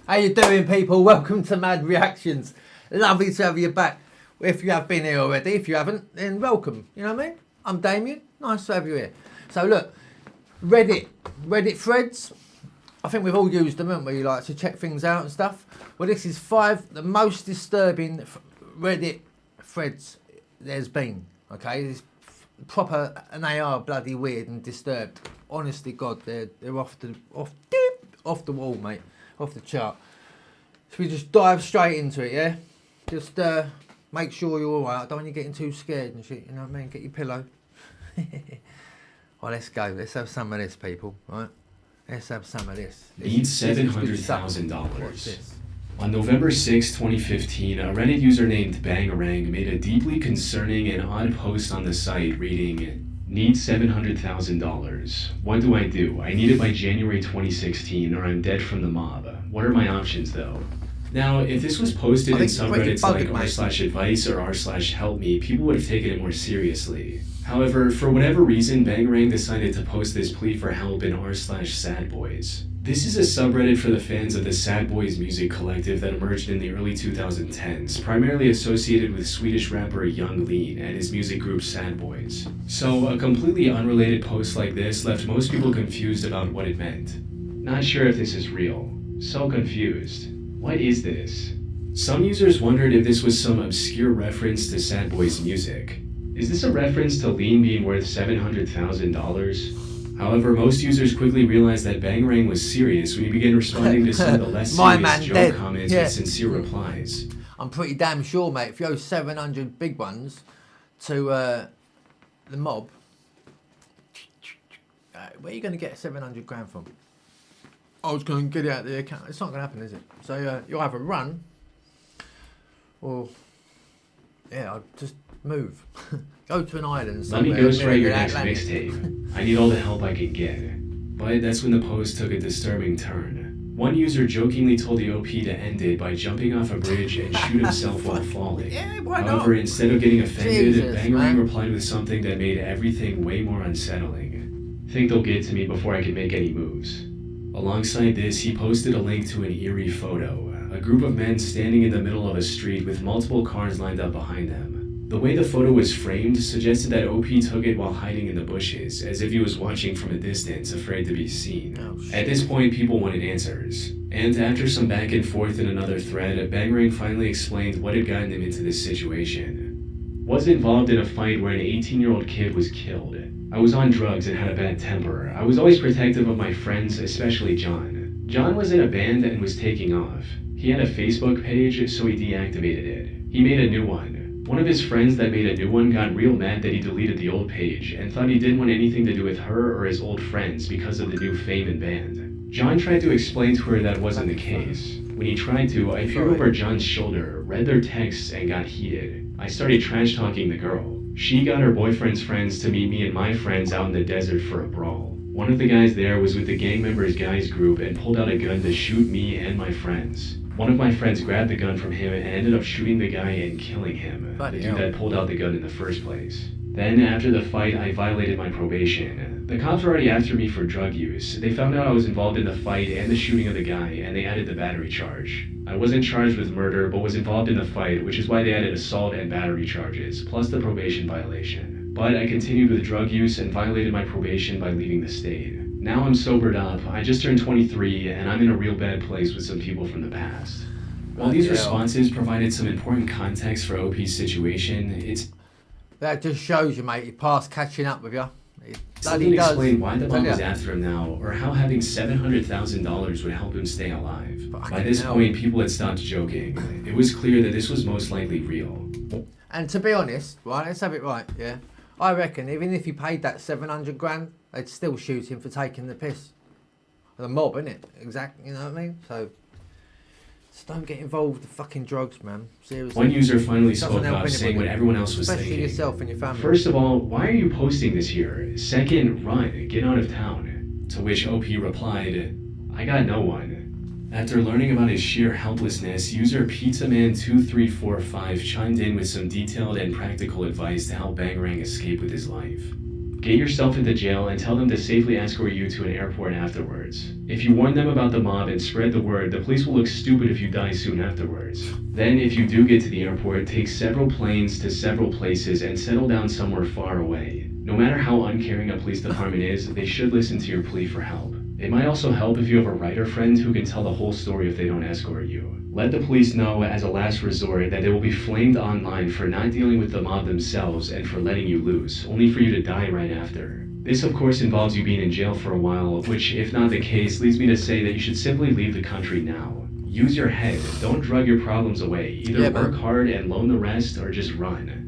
How you doing, people? Welcome to M.A.D Reactions. Lovely to have you back. If you have been here already, if you haven't, then welcome. You know what I mean? I'm Damien. Nice to have you here. So look, Reddit threads. I think we've all used them, haven't we? Like to check things out and stuff. Well, this is 5 the most disturbing Reddit threads there's been. Okay, it's proper, and they are bloody weird and disturbed. Honestly, God, they're off the wall, mate, off the chart. So we just dive straight into it, yeah. Just make sure you're all right. I don't want you getting too scared and shit. You know what I mean? Get your pillow. Well, let's go. Let's have some of this, people. Right? Let's have some of this. Needs $700,000. On November 6, 2015, a Reddit user named Bangarang made a deeply concerning and odd post on the site reading, "Need $700,000. What do? I need it by January 2016 or I'm dead from the mob. What are my options though?" Now, if this was posted in subreddits like r/advice or r/helpme, people would have taken it more seriously. However, for whatever reason, Bangarang decided to post this plea for help in r/sadboys. This is a subreddit for the fans of the Sad Boys music collective that emerged in the early 2010s, primarily associated with Swedish rapper Young Lean and his music group Sad Boys. So, a completely unrelated post like this left most people confused about what it meant. Not sure if this is real. So confused. What is this? Some users wondered if this was some obscure reference to Sad Boys music. Is this a reference to Lean being worth $700,000? However, most users quickly realized that Bangarang was serious when he began responding to some of the less serious joke comments with sincere replies. I'm pretty damn sure, mate, if you owe 700 big ones to the mob, where are you going to get 700 grand from? I was going to get it out of the account. It's not going to happen, is it? So you'll either run or, yeah, I'll just move. Go to an island somewhere. Let me ghostwrite your next mixtape. I need all the help I can get. But that's when the post took a disturbing turn. One user jokingly told the OP to end it by jumping off a bridge and shoot himself while falling. Yeah, why not? However, instead of getting offended, Bangarang man. replied with something that made everything way more unsettling. "Think they'll get to me before I can make any moves." Alongside this, he posted a link to an eerie photo, a group of men standing in the middle of a street with multiple cars lined up behind them. The way the photo was framed suggested that OP took it while hiding in the bushes, as if he was watching from a distance, afraid to be seen. At this point, people wanted answers. And after some back and forth in another thread, Bangarang finally explained what had gotten him into this situation. "Was involved in a fight where an 18-year-old kid was killed. I was on drugs and had a bad temper. I was always protective of my friends, especially John. John was in a band and was taking off. He had a Facebook page, so he deactivated it. He made a new one. One of his friends that made a new one got real mad that he deleted the old page and thought he didn't want anything to do with her or his old friends because of the new fame and band. John tried to explain to her that wasn't the case. When he tried to, I peered over John's shoulder, read their texts, and got heated. I started trash-talking the girl. She got her boyfriend's friends to meet me and my friends out in the desert for a brawl. One of the guys there was with the gang members' guys group and pulled out a gun to shoot me and my friends. One of my friends grabbed the gun from him and ended up shooting the guy and killing him, the dude that pulled out the gun in the first place. Then, after the fight, I violated my probation. The cops were already after me for drug use. They found out I was involved in the fight and the shooting of the guy, and they added the battery charge. I wasn't charged with murder, but was involved in the fight, which is why they added assault and battery charges, plus the probation violation. But I continued with drug use and violated my probation by leaving the state. Now I'm sobered up, I just turned 23, and I'm in a real bad place with some people from the past." While these responses provided some important context for OP's situation, that just shows you, mate, your past catching up with you. It doesn't explain why the mob was after him now, or how having $700,000 would help him stay alive. By this point, people had stopped joking. It was clear that this was most likely real. And to be honest, right, let's have it right, yeah? I reckon even if he paid that 700 grand, they'd still shoot him for taking the piss. The mob, innit? Exactly, you know what I mean? So, just don't get involved with fucking drugs, man. Seriously. One user finally spoke up, saying what everyone else was Especially thinking. yourself and your family. First of all, why are you posting this here? Second, run, get out of town. To which OP replied, "I got no one." After learning about his sheer helplessness, user PizzaMan2345 chimed in with some detailed and practical advice to help Bangarang escape with his life. Get yourself into jail and tell them to safely escort you to an airport afterwards. If you warn them about the mob and spread the word, the police will look stupid if you die soon afterwards. Then, if you do get to the airport, take several planes to several places and settle down somewhere far away. No matter how uncaring a police department is, they should listen to your plea for help. It might also help if you have a writer friend who can tell the whole story if they don't escort you. Let the police know as a last resort that they will be flamed online for not dealing with the mob themselves and for letting you loose, only for you to die right after. This of course involves you being in jail for a while, which if not the case leads me to say that you should simply leave the country now. Use your head, don't drug your problems away, either work hard and loan the rest or just run.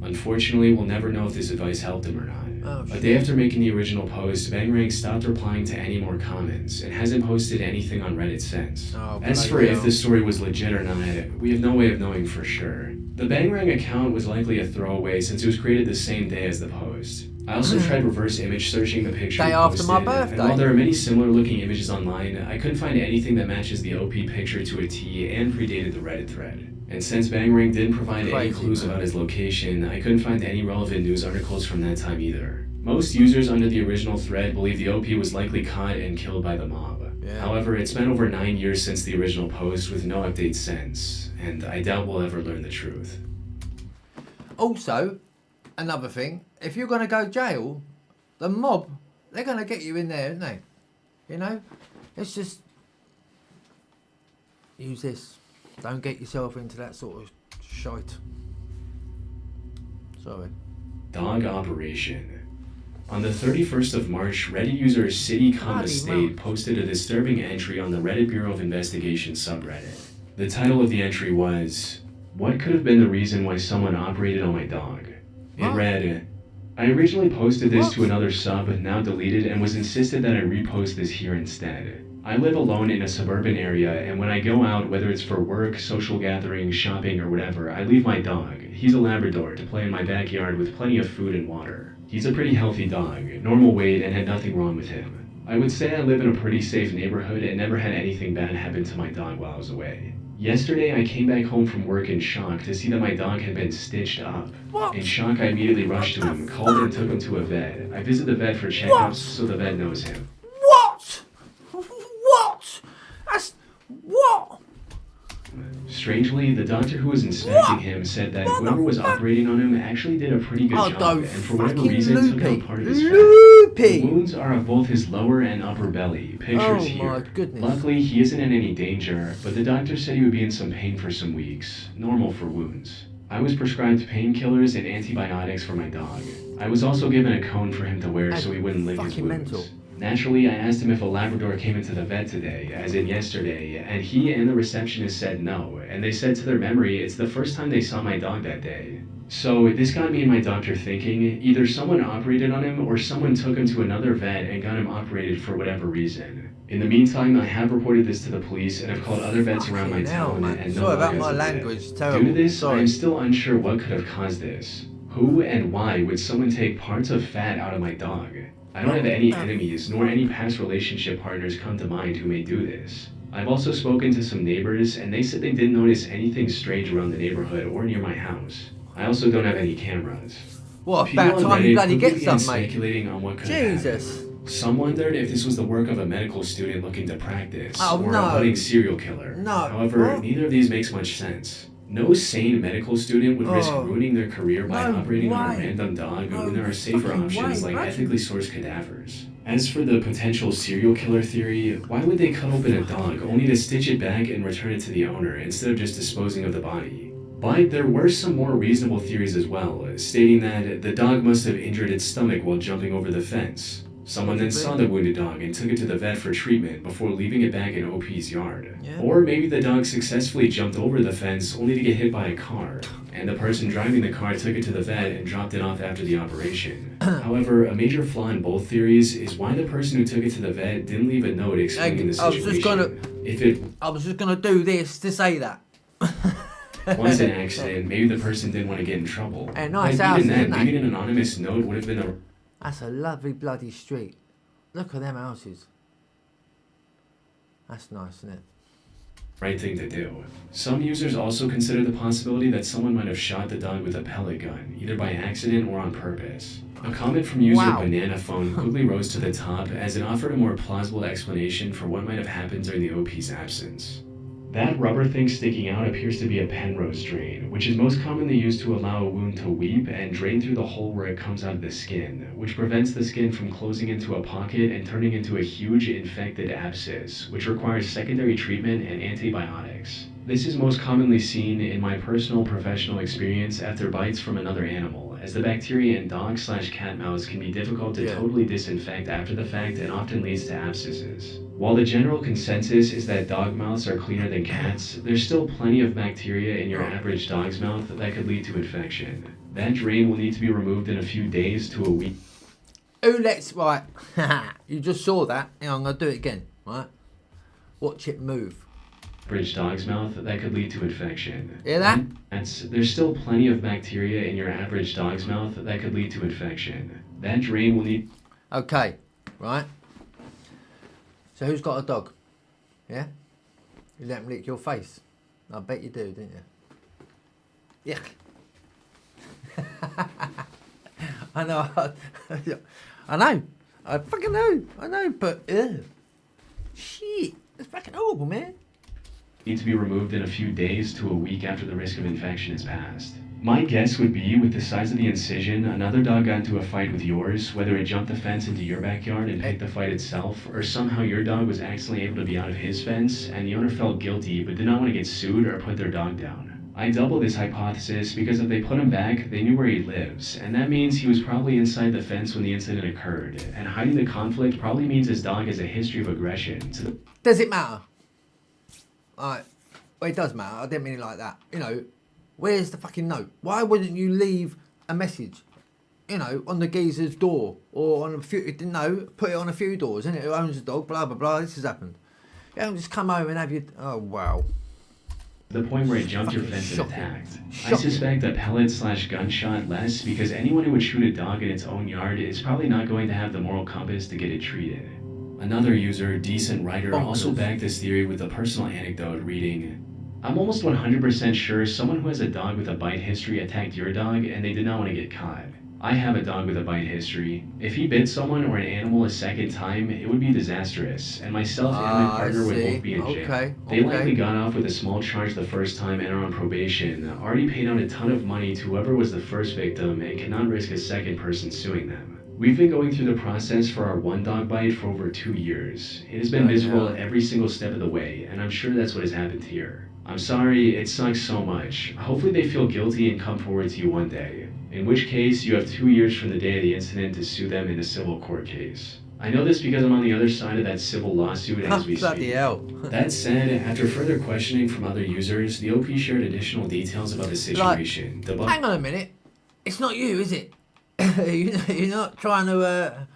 Unfortunately, we'll never know if this advice helped him or not. A day after making the original post, Bangarang stopped replying to any more comments and hasn't posted anything on Reddit since. As for if the story was legit or not, we have no way of knowing for sure. The Bangarang account was likely a throwaway since it was created the same day as the post. I also tried reverse image searching the picture Day after my birthday. and while there are many similar looking images online, I couldn't find anything that matches the OP picture to a T and predated the Reddit thread. And since Bangarang didn't provide any clues about his location, I couldn't find any relevant news articles from that time either. Most users under the original thread believe the OP was likely caught and killed by the mob. However, it's been over 9 years since the original post with no updates since, and I doubt we'll ever learn the truth. Also, another thing, if you're going to go jail, the mob, they're going to get you in there, aren't they? You know? It's just... use this. Don't get yourself into that sort of shite. Sorry. Dog Operation. On the 31st of March, Reddit user City Comma State posted a disturbing entry on the Reddit Bureau of Investigation subreddit. The title of the entry was, "What could have been the reason why someone operated on my dog?" It read, "I originally posted this to another sub, now deleted, and was insisted that I repost this here instead. I live alone in a suburban area, and when I go out, whether it's for work, social gatherings, shopping, or whatever, I leave my dog, he's a Labrador, to play in my backyard with plenty of food and water. He's a pretty healthy dog, normal weight, and had nothing wrong with him. I would say I live in a pretty safe neighborhood and never had anything bad happen to my dog while I was away. Yesterday, I came back home from work in shock to see that my dog had been stitched up. In shock, I immediately rushed to him, called and took him to a vet. I visit the vet for checkups so the vet knows him." What? What? That's... what? Strangely, the doctor who was inspecting him said that whoever was operating on him actually did a pretty good job, and for whatever reason took out part of his fat. The wounds are of both his lower and upper belly. Pictures here. My goodness. Luckily, he isn't in any danger, but the doctor said he would be in some pain for some weeks. Normal for wounds. I was prescribed painkillers and antibiotics for my dog. I was also given a cone for him to wear so he wouldn't lick his wounds. Mental. Naturally, I asked him if a Labrador came into the vet today, as in yesterday, and he and the receptionist said no, and they said to their memory it's the first time they saw my dog that day. So this got me and my doctor thinking, either someone operated on him or someone took him to another vet and got him operated for whatever reason. In the meantime, I have reported this to the police and have called other vets around my town and no Sorry about luck my as of language, yet. terrible. Due to this, Sorry. I am still unsure what could have caused this. Who and why would someone take parts of fat out of my dog? I don't have any enemies, nor any past relationship partners come to mind who may do this. I've also spoken to some neighbors, and they said they didn't notice anything strange around the neighborhood or near my house. I also don't have any cameras. What, about time you bloody get some, mate? Speculating on what could have happened. Some wondered if this was the work of a medical student looking to practice, or a budding serial killer. However, neither of these makes much sense. No sane medical student would risk ruining their career by operating on a random dog when there are safer options like ethically sourced cadavers. As for the potential serial killer theory, why would they cut open a dog only to stitch it back and return it to the owner instead of just disposing of the body? But there were some more reasonable theories as well, stating that the dog must have injured its stomach while jumping over the fence. Someone then saw the wounded dog and took it to the vet for treatment before leaving it back in OP's yard. Or maybe the dog successfully jumped over the fence only to get hit by a car, and the person driving the car took it to the vet and dropped it off after the operation. However, a major flaw in both theories is why the person who took it to the vet didn't leave a note explaining the situation. I was just gonna do this to say that. Once an accident, maybe the person didn't want to get in trouble. Hey, nice house, even then, isn't it? maybe an anonymous note would have been a... That's a lovely bloody street. Look at them houses. That's nice, isn't it? right thing to do. Some users also consider the possibility that someone might have shot the dog with a pellet gun, either by accident or on purpose. A comment from user Wow. Banana Phone quickly rose to the top as it offered a more plausible explanation for what might have happened during the OP's absence. That rubber thing sticking out appears to be a Penrose drain, which is most commonly used to allow a wound to weep and drain through the hole where it comes out of the skin, which prevents the skin from closing into a pocket and turning into a huge infected abscess, which requires secondary treatment and antibiotics. This is most commonly seen in my personal professional experience after bites from another animal, as the bacteria in dog/cat mouths can be difficult to totally disinfect after the fact and often leads to abscesses. While the general consensus is that dog mouths are cleaner than cats, there's still plenty of bacteria in your average dog's mouth that could lead to infection. That drain will need to be removed in a few days to a week. Who lets, right, you just saw that. Hang on, I'm going to do it again, right? Watch it move. Average dog's mouth that could lead to infection. Hear that? There's still plenty of bacteria in your average dog's mouth that could lead to infection. That drain will need... Okay, right. So who's got a dog? Yeah? You let him lick your face? I bet you do, didn't you? Yeah. I know. I know. I fucking know. I know, but shit. It's fucking horrible, man. Need to be removed in a few days to a week after the risk of infection is passed. My guess would be, with the size of the incision, another dog got into a fight with yours, whether it jumped the fence into your backyard and picked the fight itself, or somehow your dog was accidentally able to be out of his fence, and the owner felt guilty but did not want to get sued or put their dog down. I double this hypothesis because if they put him back, they knew where he lives, and that means he was probably inside the fence when the incident occurred, and hiding the conflict probably means his dog has a history of aggression. Does it matter? Well, it does matter. I didn't mean it like that. You know, where's the fucking note? Why wouldn't you leave a message, you know, on the geezer's door or on a few, no, put it on a few doors, innit? Who owns the dog, blah, blah, blah, this has happened. You don't just come home and have your, oh, wow. The point where it jumped your fence and shocking. attacked. Shocking. I suspect a pellet/gunshot less because anyone who would shoot a dog in its own yard is probably not going to have the moral compass to get it treated. Another user, Decent Writer, also backed this theory with a personal anecdote reading, I'm almost 100% sure someone who has a dog with a bite history attacked your dog and they did not want to get caught. I have a dog with a bite history. If he bit someone or an animal a second time, it would be disastrous, and myself and my partner would both be in jail. They likely got off with a small charge the first time and are on probation, already paid out a ton of money to whoever was the first victim and cannot risk a second person suing them. We've been going through the process for our one dog bite for over 2 years. It has been miserable every single step of the way, and I'm sure that's what has happened here. I'm sorry, it sucks so much. Hopefully they feel guilty and come forward to you one day. In which case, you have 2 years from the day of the incident to sue them in a civil court case. I know this because I'm on the other side of that civil lawsuit as we speak. That said, after further questioning from other users, the OP shared additional details about the situation. Hang on a minute. It's not you, is it? You're not trying to,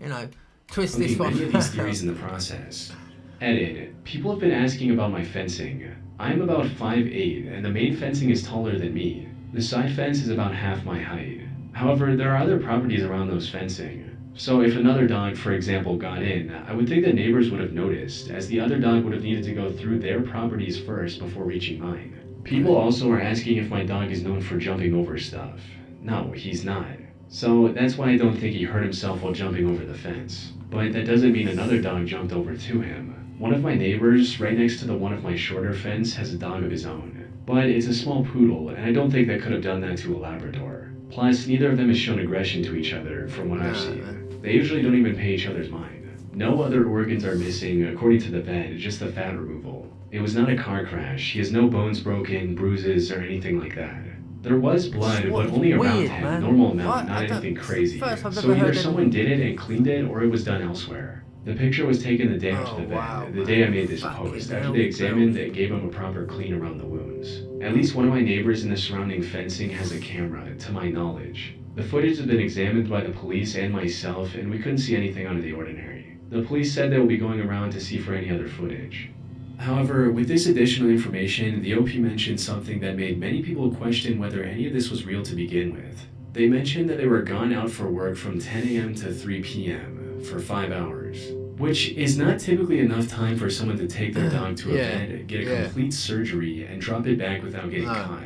you know, twist this one. Many of these theories in the process. Edit. People have been asking about my fencing. I'm about 5'8", and the main fencing is taller than me. The side fence is about half my height. However, there are other properties around those fencing. So if another dog, for example, got in, I would think the neighbors would have noticed, as the other dog would have needed to go through their properties first before reaching mine. People also are asking if my dog is known for jumping over stuff. No, he's not. So that's why I don't think he hurt himself while jumping over the fence. But that doesn't mean another dog jumped over to him. One of my neighbors, right next to the one of my shorter fence, has a dog of his own. But it's a small poodle, and I don't think they could have done that to a Labrador. Plus, neither of them has shown aggression to each other, from what I've seen. They usually don't even pay each other's mind. No other organs are missing, according to the vet, just the fat removal. It was not a car crash. He has no bones broken, bruises, or anything like that. There was blood, but only around him, normal amount, not anything crazy. So either someone did it and cleaned it, or it was done elsewhere. The picture was taken the day after the vet, the day I made this post, after they examined and gave him a proper clean around the wounds. At least one of my neighbors in the surrounding fencing has a camera, to my knowledge. The footage has been examined by the police and myself, and we couldn't see anything out of the ordinary. The police said they will be going around to see for any other footage. However, with this additional information, the OP mentioned something that made many people question whether any of this was real to begin with. They mentioned that they were gone out for work from 10 a.m. to 3 p.m. for 5 hours. which is not typically enough time for someone to take their dog to a Yeah, vet, get a yeah. complete surgery, and drop it back without getting No. caught.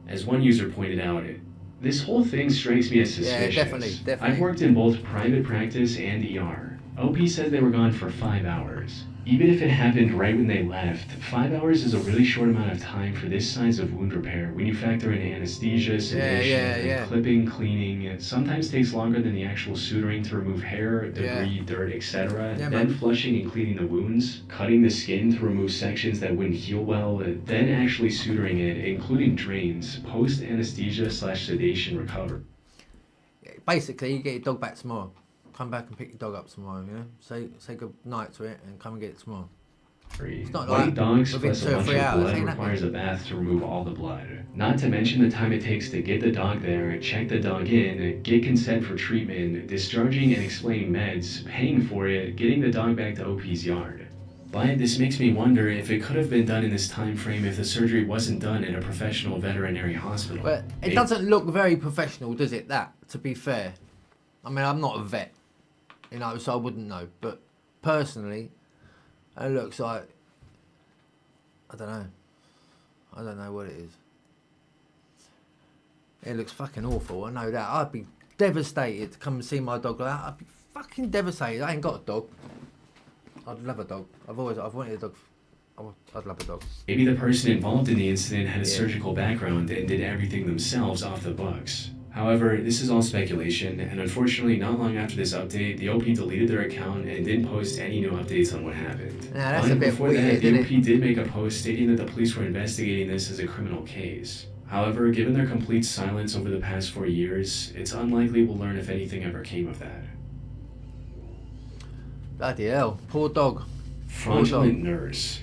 As one user pointed out, this whole thing strikes me as Yeah, suspicious. definitely. I've worked in both private practice and ER. OP says they were gone for 5 hours. Even if it happened right when they left, 5 hours is a really short amount of time for this size of wound repair when you factor in anesthesia, sedation, yeah. clipping, cleaning. It sometimes takes longer than the actual suturing to remove hair, debris, dirt, etc. Yeah, Then man. flushing and cleaning the wounds, cutting the skin to remove sections that wouldn't heal well, then actually suturing it, including drains, post-anesthesia/sedation recovery. Basically, you get your dog back tomorrow. Come back and pick your dog up tomorrow, you know? Say good night to it and come and get it tomorrow. It's not White like dogs within plus a 2 or bunch 3 of hours. blood Ain't requires happening. a bath to remove all the blood. Not to mention the time it takes to get the dog there, check the dog in, get consent for treatment, discharging and explaining meds, paying for it, getting the dog back to OP's yard. But this makes me wonder if it could have been done in this time frame if the surgery wasn't done in a professional veterinary hospital. But it doesn't look very professional, does it, that, to be fair? I mean, I'm not a vet, you know, so I wouldn't know. But personally, it looks like, I don't know. I don't know what it is. It looks fucking awful, I know that. I'd be devastated to come and see my dog like that. I'd be fucking devastated. I ain't got a dog. I'd love a dog. I've wanted a dog. I'd love a dog. Maybe the person involved in the incident had a surgical background and did everything themselves off the books. However, this is all speculation, and unfortunately, not long after this update, the OP deleted their account and didn't post any new updates on what happened. Nah, that's a bit before weird, that, the isn't OP did make a post stating that the police were investigating this as a criminal case. However, given their complete silence over the past 4 years, it's unlikely we'll learn if anything ever came of that. Bloody hell. Poor dog. Fraudulent nurse.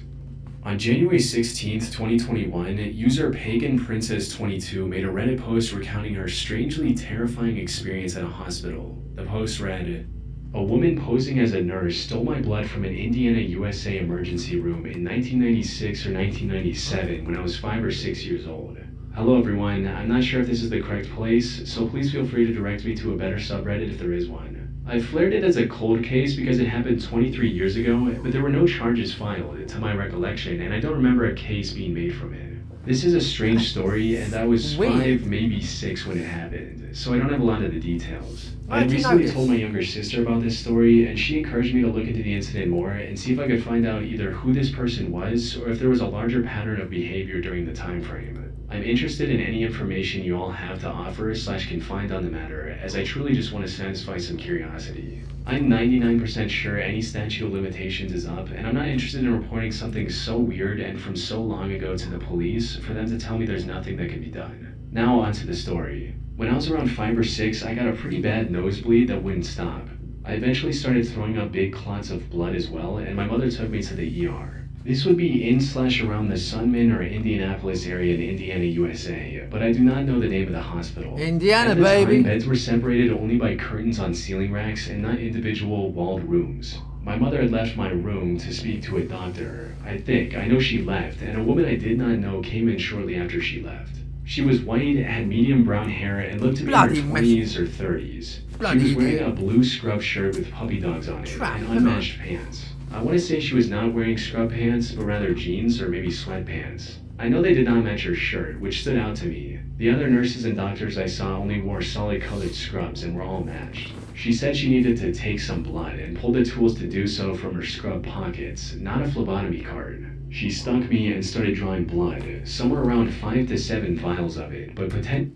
On January 16th, 2021, user Pagan Princess 22 made a Reddit post recounting her strangely terrifying experience at a hospital. The post read, "A woman posing as a nurse stole my blood from an Indiana, USA emergency room in 1996 or 1997 when I was 5 or 6 years old. Hello everyone, I'm not sure if this is the correct place, so please feel free to direct me to a better subreddit if there is one. I flared it as a cold case because it happened 23 years ago, but there were no charges filed, to my recollection, and I don't remember a case being made from it. This is a strange story, and I was 5, maybe 6 when it happened, so I don't have a lot of the details. I recently told my younger sister about this story, and she encouraged me to look into the incident more and see if I could find out either who this person was or if there was a larger pattern of behavior during the time frame. I'm interested in any information you all have to offer / can find on the matter, as I truly just want to satisfy some curiosity. I'm 99% sure any statute of limitations is up, and I'm not interested in reporting something so weird and from so long ago to the police for them to tell me there's nothing that can be done. Now on to the story. When I was around 5 or 6, I got a pretty bad nosebleed that wouldn't stop. I eventually started throwing up big clots of blood as well, and my mother took me to the ER. This would be in / around the Sunman or Indianapolis area in Indiana, USA, but I do not know the name of the hospital. Indiana, At the baby. time, beds were separated only by curtains on ceiling racks and not individual walled rooms. My mother had left my room to speak to a doctor. I know she left, and a woman I did not know came in shortly after she left. She was white, had medium brown hair, and looked to be in her 20s or 30s. She was wearing a blue scrub shirt with puppy dogs on it and unmatched pants. I want to say she was not wearing scrub pants, but rather jeans or maybe sweatpants. I know they did not match her shirt, which stood out to me. The other nurses and doctors I saw only wore solid colored scrubs and were all matched. She said she needed to take some blood and pulled the tools to do so from her scrub pockets, not a phlebotomy card. She stunk me and started drawing blood, somewhere around 5 to 7 vials of it, but Can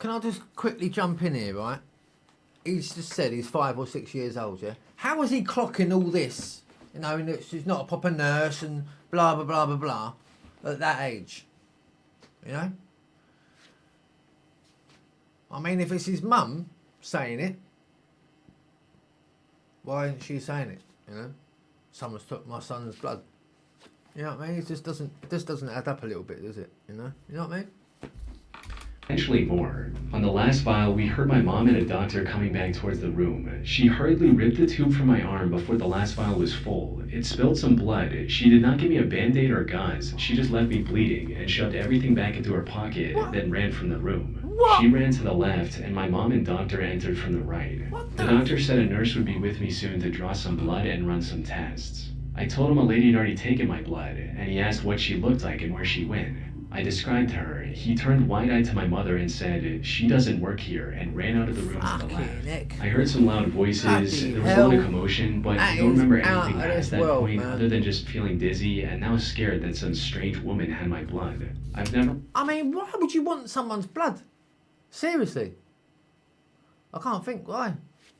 I just quickly jump in here, right? He's just said he's 5 or 6 years old, yeah? How is he clocking all this? You know, and she's not a proper nurse and blah, blah, blah, blah, blah, at that age. You know? I mean, if it's his mum saying it, why isn't she saying it, you know? Someone's took my son's blood. You know what I mean? It just doesn't add up a little bit, does it? You know what I mean? Potentially more. On the last vial, we heard my mom and a doctor coming back towards the room. She hurriedly ripped the tube from my arm before the last vial was full. It spilled some blood. She did not give me a band-aid or gauze. She just left me bleeding and shoved everything back into her pocket and then ran from the room. What? She ran to the left, and my mom and doctor entered from the right. What The doctor said a nurse would be with me soon to draw some blood and run some tests. I told him a lady had already taken my blood, and he asked what she looked like and where she went. I described her. He turned wide-eyed to my mother and said, "She doesn't work here," and ran out of the room to the Fucking left. heck. I heard some loud voices, Bloody there was a lot of hell. commotion, but That I don't is remember out anything of past this that world, point man. other than just feeling dizzy and now scared that some strange woman had my blood. I've never... I mean, why would you want someone's blood? Seriously. I can't think why.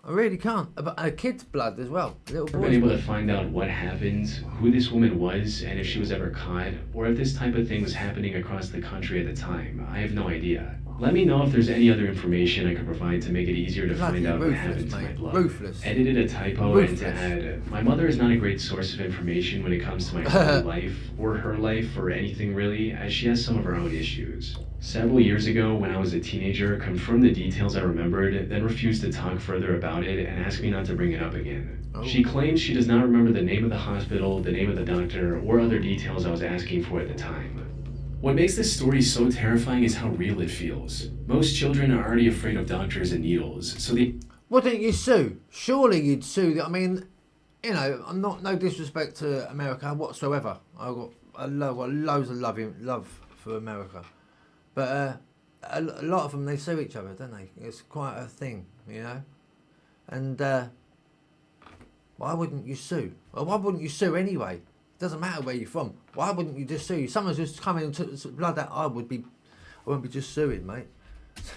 I really can't. But a kid's blood as well. A little been boy's able blood. to find out what happened, who this woman was, and if she was ever caught, or if this type of thing was happening across the country at the time. I have no idea. Let me know if there's any other information I could provide to make it easier to Bloody find out what ruthless, happened to my mate. blood. Ruthless. Edited a typo and to add, my mother is not a great source of information when it comes to my family life, or her life, or anything really, as she has some of her own issues. Several years ago, when I was a teenager, confirmed the details I remembered, then refused to talk further about it and asked me not to bring it up again. Oh. She claims she does not remember the name of the hospital, the name of the doctor, or other details I was asking for at the time. What makes this story so terrifying is how real it feels. Most children are already afraid of doctors and needles, so they... Wouldn't you sue? Surely you'd sue. I mean, you know, I'm not no disrespect to America whatsoever. I've got loads of love for America, but a lot of them, they sue each other, don't they? It's quite a thing, you know. And why wouldn't you sue? Well, why wouldn't you sue anyway? It doesn't matter where you're from. Why wouldn't you just sue? Someone's just coming and took some blood out. I wouldn't be just suing, mate.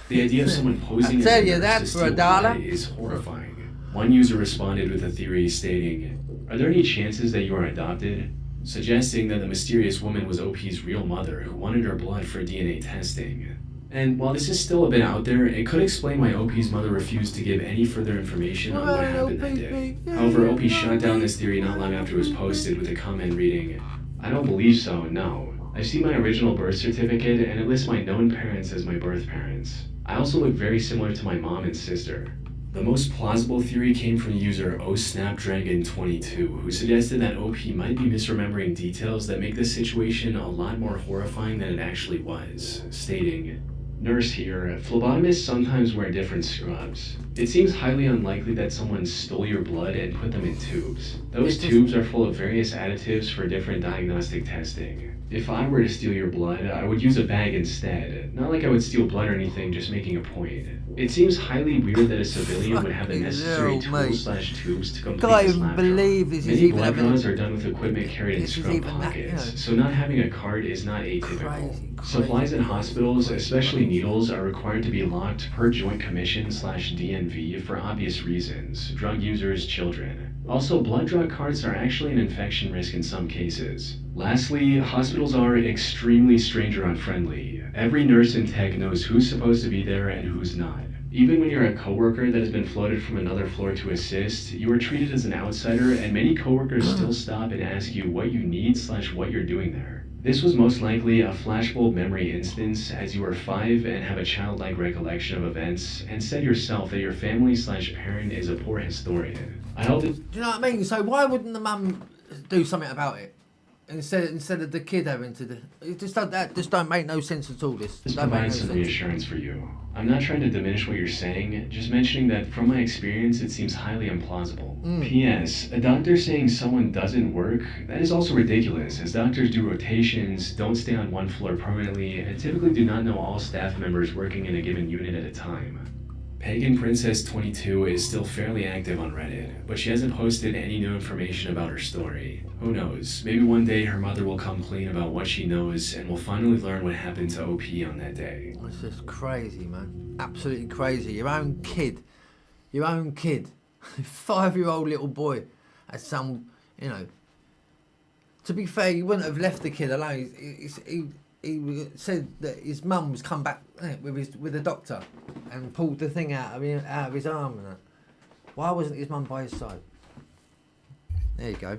The idea of someone posing I tell as a you nurse that to for steal a dollar. blood is horrifying. One user responded with a theory stating, "Are there any chances that you are adopted?" Suggesting that the mysterious woman was OP's real mother who wanted her blood for DNA testing. And while this is still a bit out there, it could explain why OP's mother refused to give any further information on what happened that day. However, OP shot down this theory not long after it was posted with a comment reading, "I don't believe so, no. I see my original birth certificate and it lists my known parents as my birth parents. I also look very similar to my mom and sister." The most plausible theory came from user OSnapdragon22, who suggested that OP might be misremembering details that make this situation a lot more horrifying than it actually was, stating, "Nurse here, phlebotomists sometimes wear different scrubs. It seems highly unlikely that someone stole your blood and put them in tubes. Those tubes are full of various additives for different diagnostic testing. If I were to steal your blood, I would use a bag instead. Not like I would steal blood or anything, just making a point. It seems highly weird that a civilian would have the necessary tools/tubes to complete Can't this even lab believe draw. this is Many even blood having- draws are done with equipment carried in This is scrub even that, you pockets, know. so not having a card is not atypical. Crazy. Supplies in hospitals, especially needles, are required to be locked per Joint Commission/DNV for obvious reasons: drug users, children. Also, blood draw cards are actually an infection risk in some cases. Lastly, hospitals are extremely stranger unfriendly. Every nurse and tech knows who's supposed to be there and who's not. Even when you're a coworker that has been floated from another floor to assist, you are treated as an outsider, and many coworkers still stop and ask you what you need/what you're doing there. This was most likely a flashbulb memory instance, as you were 5 and have a childlike recollection of events, and said yourself that your family/parent is a poor historian. I hope that... Do you know what I mean? So why wouldn't the mum do something about it instead of the kid having to do? It just don't make no sense at all. This This don't make no provides some sense. reassurance for you. I'm not trying to diminish what you're saying, just mentioning that from my experience it seems highly implausible. P.S. A doctor saying someone doesn't work, that is also ridiculous, as doctors do rotations, don't stay on one floor permanently, and typically do not know all staff members working in a given unit at a time. Pagan Princess 22 is still fairly active on Reddit, but she hasn't posted any new information about her story. Who knows, maybe one day her mother will come clean about what she knows and we'll finally learn what happened to OP on that day. It's just crazy, man. Absolutely crazy. Your own kid, 5-year-old little boy, has some, you know. To be fair, you wouldn't have left the kid alone. He said that his mum was come back with the doctor and pulled the thing out of his arm and that. Why wasn't his mum by his side? There you go.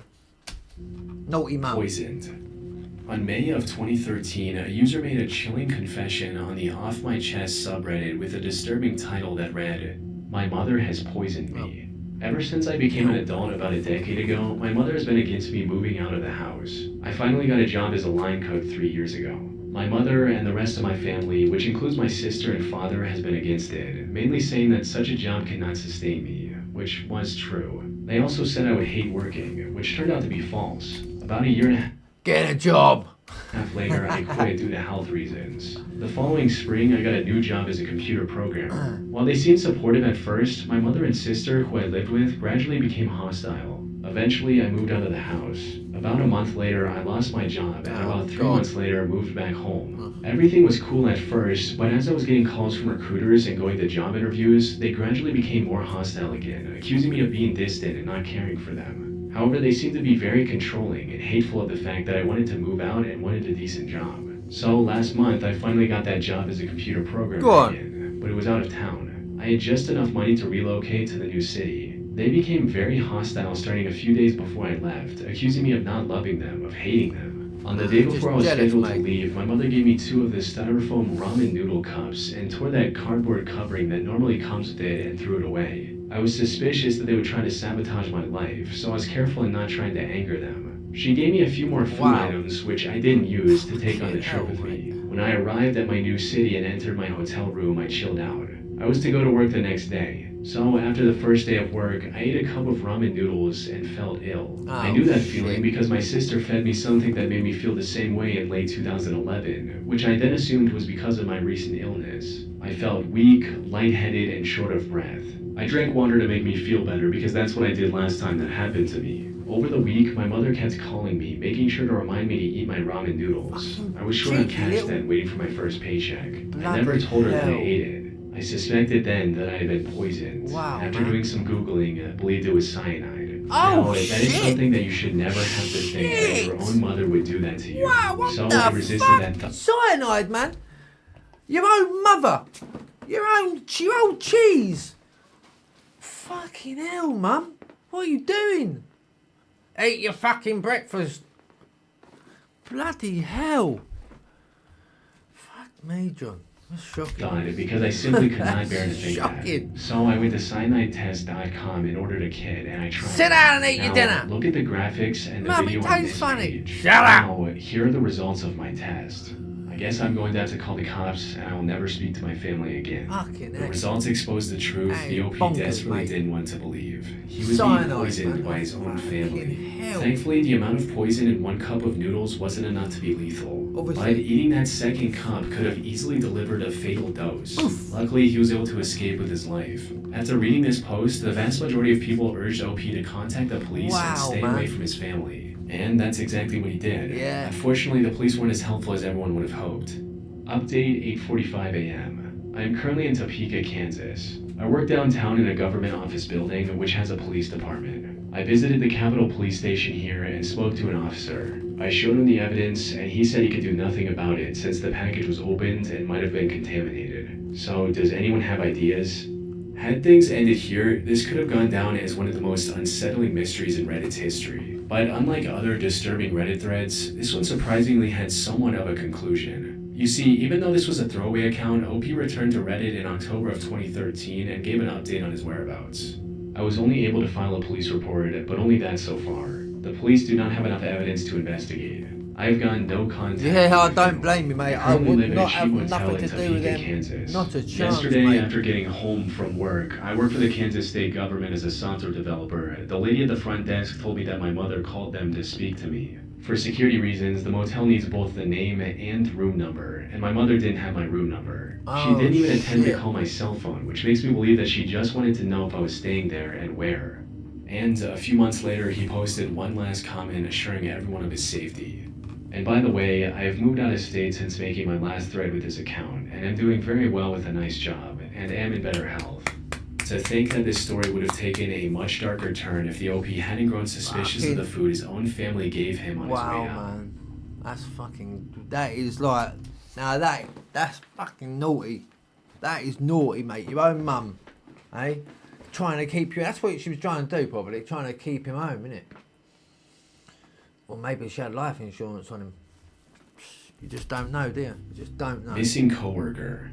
Naughty mum. Poisoned. On May of 2013, a user made a chilling confession on the Off My Chest subreddit with a disturbing title that read, "My mother has poisoned me. Ever since I became an adult about a decade ago, my mother has been against me moving out of the house. I finally got a job as a line cook 3 years ago. My mother and the rest of my family, which includes my sister and father, has been against it, mainly saying that such a job cannot sustain me, which was true. They also said I would hate working, which turned out to be false. About a year and a Get a job. half later, I quit due to health reasons. The following spring, I got a new job as a computer programmer. While they seemed supportive at first, my mother and sister, who I lived with, gradually became hostile. Eventually, I moved out of the house. About a month later, I lost my job, and about 3 months later, moved back home. Everything was cool at first, but as I was getting calls from recruiters and going to job interviews, they gradually became more hostile again, accusing me of being distant and not caring for them. However, they seemed to be very controlling and hateful of the fact that I wanted to move out and wanted a decent job. So last month, I finally got that job as a computer programmer again, but it was out of town. I had just enough money to relocate to the new city. They became very hostile starting a few days before I left, accusing me of not loving them, of hating them. On the day before I was scheduled to leave, my mother gave me 2 of the styrofoam ramen noodle cups and tore that cardboard covering that normally comes with it and threw it away. I was suspicious that they would try to sabotage my life, so I was careful in not trying to anger them. She gave me a few more food items, which I didn't use, to take on the trip with me. When I arrived at my new city and entered my hotel room, I chilled out. I was to go to work the next day. So after the first day of work, I ate a cup of ramen noodles and felt ill. I knew that feeling because my sister fed me something that made me feel the same way in late 2011, which I then assumed was because of my recent illness. I felt weak, lightheaded, and short of breath. I drank water to make me feel better because that's what I did last time that happened to me. Over the week, my mother kept calling me, making sure to remind me to eat my ramen noodles. I was short on cash then, waiting for my first paycheck. I never told her that I ate it. I suspected then that I had been poisoned. After doing some Googling, I believed it was cyanide. Now, that is something that you should never have to think that your own mother would do that to you. So I resisted that thought. Cyanide, man. Your own mother. Your own cheese. Fucking hell, Mum. What are you doing? Eat your fucking breakfast. Bloody hell. Fuck me, John. That's shocking. Died because I simply could not bear to think that. So I went to cyanidetest.com and ordered a kit, and I tried. Sit down and eat your dinner. Look at the graphics and the Mum, video it on tastes this funny. page. Shut up. Now, here are the results of my test. I guess I'm going to have to call the cops, and I will never speak to my family again. Fucking The heck. results exposed the truth Hey, the OP bonkers, desperately mate. didn't want to believe. He was Cyanide, being poisoned man. by his own family. Hell. Thankfully, the amount of poison in 1 cup of noodles wasn't enough to be lethal. Obviously. But eating that second cup could have easily delivered a fatal dose. Oof. Luckily, he was able to escape with his life. After reading this post, the vast majority of people urged OP to contact the police and stay away from his family. And that's exactly what he did. Yeah. Unfortunately, the police weren't as helpful as everyone would have hoped. Update 8:45 a.m. I am currently in Topeka, Kansas. I work downtown in a government office building which has a police department. I visited the Capitol Police Station here and spoke to an officer. I showed him the evidence and he said he could do nothing about it since the package was opened and might have been contaminated. So does anyone have ideas? Had things ended here, this could have gone down as one of the most unsettling mysteries in Reddit's history. But unlike other disturbing Reddit threads, this one surprisingly had somewhat of a conclusion. You see, even though this was a throwaway account, OP returned to Reddit in October of 2013 and gave an update on his whereabouts. I was only able to file a police report, but only that so far. The police do not have enough evidence to investigate. I have gotten no contact. Yeah, I don't blame you, mate. I currently would live in not a have cheap hotel nothing in to do with Topeka, them. Kansas. Not a chance, Yesterday, mate. after getting home from work, I work for the Kansas state government as a software developer. The lady at the front desk told me that my mother called them to speak to me. For security reasons, the motel needs both the name and room number, and my mother didn't have my room number. She didn't even attempt to call my cell phone, which makes me believe that she just wanted to know if I was staying there and where. And a few months later, he posted one last comment assuring everyone of his safety. And by the way, I have moved out of state since making my last thread with this account, and am doing very well with a nice job, and am in better health. To think that this story would have taken a much darker turn if the OP hadn't grown suspicious of the food his own family gave him on his way out. Wow, man. That's fucking... That is like... Now that's fucking naughty. That is naughty, mate. Your own mum, eh? Trying to keep you... That's what she was trying to do, probably. Trying to keep him home, innit? Or maybe she had life insurance on him. You just don't know, do you? You just don't know. Missing coworker.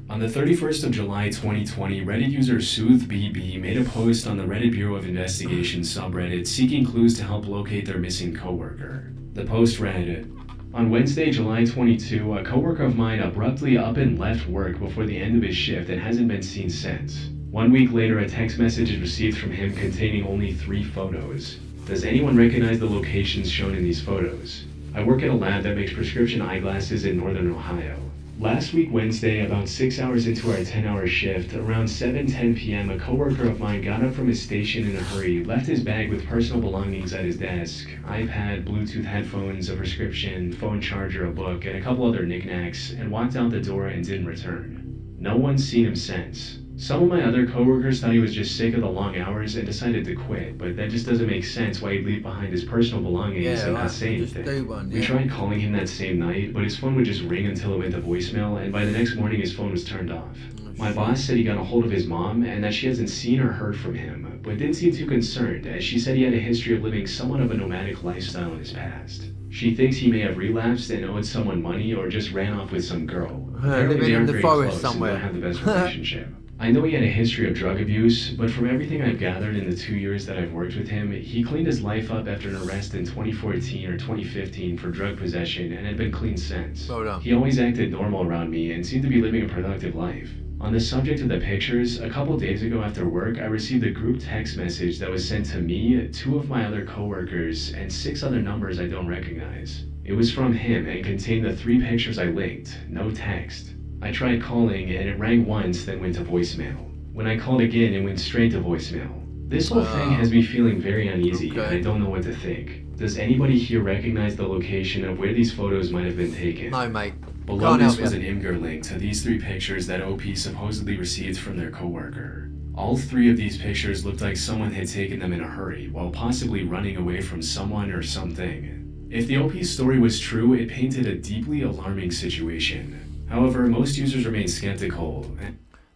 On the 31st of July 2020, Reddit user SoothBB made a post on the Reddit Bureau of Investigation subreddit seeking clues to help locate their missing coworker. The post read, On Wednesday, July 22, a coworker of mine abruptly up and left work before the end of his shift and hasn't been seen since. 1 week later, a text message is received from him containing only 3 photos. Does anyone recognize the locations shown in these photos? I work at a lab that makes prescription eyeglasses in northern Ohio. Last week Wednesday, about 6 hours into our 10-hour shift, around 7:10 p.m., a coworker of mine got up from his station in a hurry, left his bag with personal belongings at his desk, iPad, Bluetooth headphones, a prescription, phone charger, a book, and a couple other knickknacks, and walked out the door and didn't return. No one's seen him since. Some of my other coworkers thought he was just sick of the long hours and decided to quit, but that just doesn't make sense why he'd leave behind his personal belongings and not say anything. We tried calling him that same night, but his phone would just ring until it went to voicemail, and by the next morning his phone was turned off. My boss said he got a hold of his mom and that she hasn't seen or heard from him, but didn't seem too concerned, as she said he had a history of living somewhat of a nomadic lifestyle in his past. She thinks he may have relapsed and owed someone money or just ran off with some girl. Apparently they aren't very close and don't have the best relationship. I know he had a history of drug abuse, but from everything I've gathered in the 2 years that I've worked with him, he cleaned his life up after an arrest in 2014 or 2015 for drug possession and had been clean since. He always acted normal around me and seemed to be living a productive life. On the subject of the pictures, a couple days ago after work, I received a group text message that was sent to me, 2 of my other coworkers, and 6 other numbers I don't recognize. It was from him and contained the 3 pictures I linked, no text. I tried calling and it rang once, then went to voicemail. When I called again, it went straight to voicemail. This whole thing has me feeling very uneasy and I don't know what to think. Does anybody here recognize the location of where these photos might have been taken? No, mate. Below this was an Imgur link to these 3 pictures that OP supposedly received from their coworker. All 3 of these pictures looked like someone had taken them in a hurry, while possibly running away from someone or something. If the OP story was true, it painted a deeply alarming situation. However, most users remain skeptical.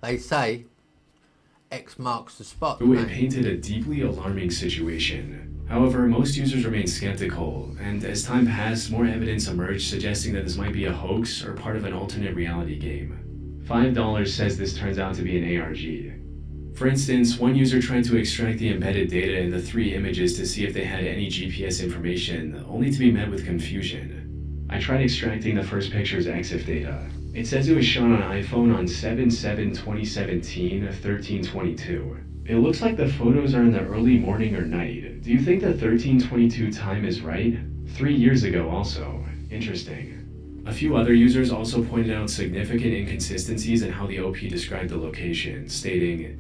They say X marks the spot. It painted a deeply alarming situation. However, most users remain skeptical, and as time passed, more evidence emerged suggesting that this might be a hoax or part of an alternate reality game. $5 says this turns out to be an ARG. For instance, one user tried to extract the embedded data in the 3 images to see if they had any GPS information, only to be met with confusion. I tried extracting the first picture's EXIF data. It says it was shot on iPhone on 7/7/2017, 1322. It looks like the photos are in the early morning or night. Do you think the 1322 time is right? 3 years ago also. Interesting. A few other users also pointed out significant inconsistencies in how the OP described the location, stating,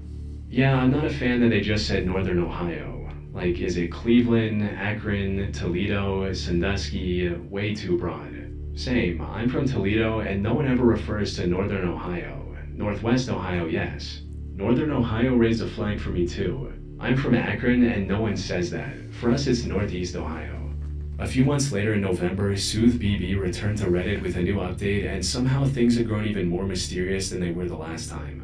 "Yeah, I'm not a fan that they just said Northern Ohio. Like, is it Cleveland, Akron, Toledo, Sandusky? Way too broad. Same, I'm from Toledo and no one ever refers to Northern Ohio. Northwest Ohio, yes. Northern Ohio raised a flag for me too. I'm from Akron and no one says that. For us it's Northeast Ohio." A few months later in November, SoothBB returned to Reddit with a new update and somehow things had grown even more mysterious than they were the last time.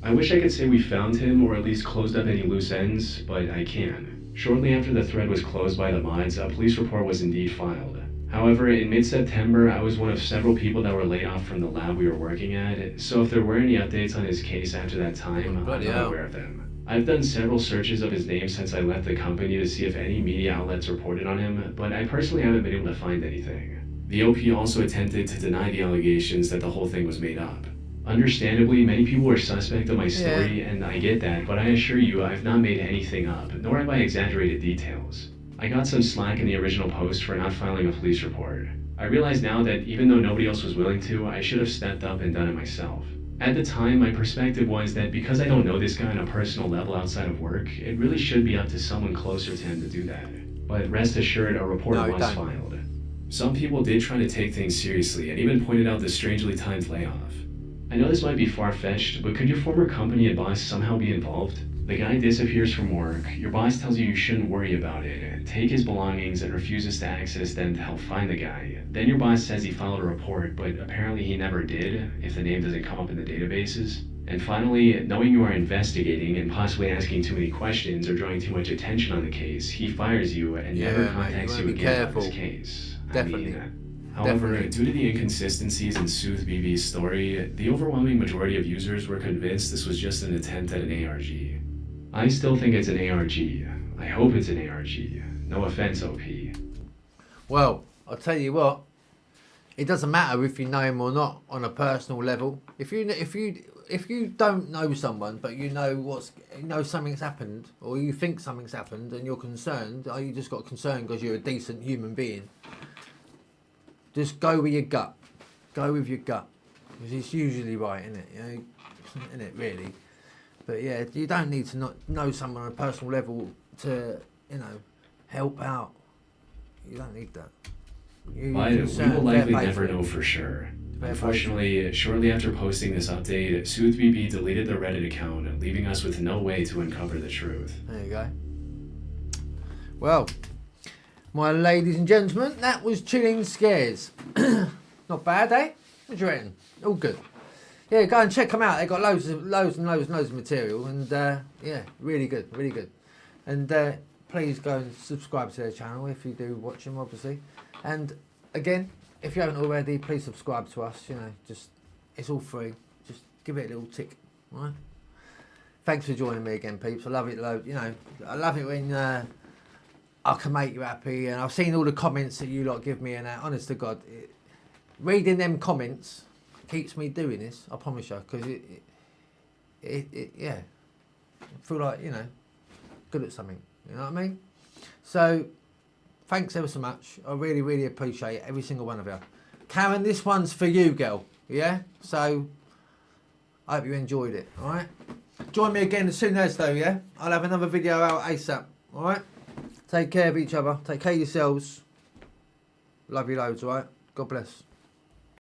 I wish I could say we found him or at least closed up any loose ends, but I can't. Shortly after the thread was closed by the mods, a police report was indeed filed. However, in mid-September, I was one of several people that were laid off from the lab we were working at, so if there were any updates on his case after that time, I'm not aware of them. I've done several searches of his name since I left the company to see if any media outlets reported on him, but I personally haven't been able to find anything. The OP also attempted to deny the allegations that the whole thing was made up. Understandably, many people were suspect of my story, and I get that, but I assure you I've not made anything up, nor have I exaggerated details. I got some slack in the original post for not filing a police report. I realize now that even though nobody else was willing to, I should have stepped up and done it myself. At the time, my perspective was that because I don't know this guy on a personal level outside of work, it really should be up to someone closer to him to do that. But rest assured, a report was filed. Some people did try to take things seriously and even pointed out the strangely timed layoff. I know this might be far-fetched, but could your former company and boss somehow be involved? The guy disappears from work, your boss tells you shouldn't worry about it, take his belongings and refuses to access them to help find the guy. Then your boss says he filed a report, but apparently he never did, if the name doesn't come up in the databases. And finally, knowing you are investigating and possibly asking too many questions or drawing too much attention on the case, he fires you and never contacts you again about his case. Definitely. However, due to the inconsistencies in SoothBB's story, the overwhelming majority of users were convinced this was just an attempt at an ARG. I still think it's an ARG. I hope it's an ARG. No offense, OP. Well, I'll tell you what. it doesn't matter if you know him or not on a personal level. If you don't know someone, but you know something's happened, or you think something's happened, and you're concerned, or you just got concerned because you're a decent human being, just go with your gut. Go with your gut, because it's usually right, isn't it? You know, isn't it really? But yeah, you don't need to not know someone on a personal level to, help out. You don't need that. We will likely never know for sure. Unfortunately, shortly after posting this update, SoothBB deleted the Reddit account, leaving us with no way to uncover the truth. There you go. Well, my ladies and gentlemen, that was Chilling Scares. Not bad, eh? What do you reckon? All good. Yeah, go and check them out. They've got loads of material, and yeah, really good, really good. And please go and subscribe to their channel if you do watch them, obviously. And again, if you haven't already, please subscribe to us. Just it's all free. Just give it a little tick, all right? Thanks for joining me again, peeps. I love it, I love it when I can make you happy. And I've seen all the comments that you lot give me, and honest to God, reading them comments keeps me doing this. I promise you, because yeah, I feel like good at something. You know what I mean? So. Thanks ever so much. I really, really appreciate every single one of you. Karen, this one's for you, girl. Yeah? So, I hope you enjoyed it. Alright? Join me again as soon as, though, yeah? I'll have another video out ASAP. Alright? Take care of each other. Take care of yourselves. Love you loads, alright? God bless.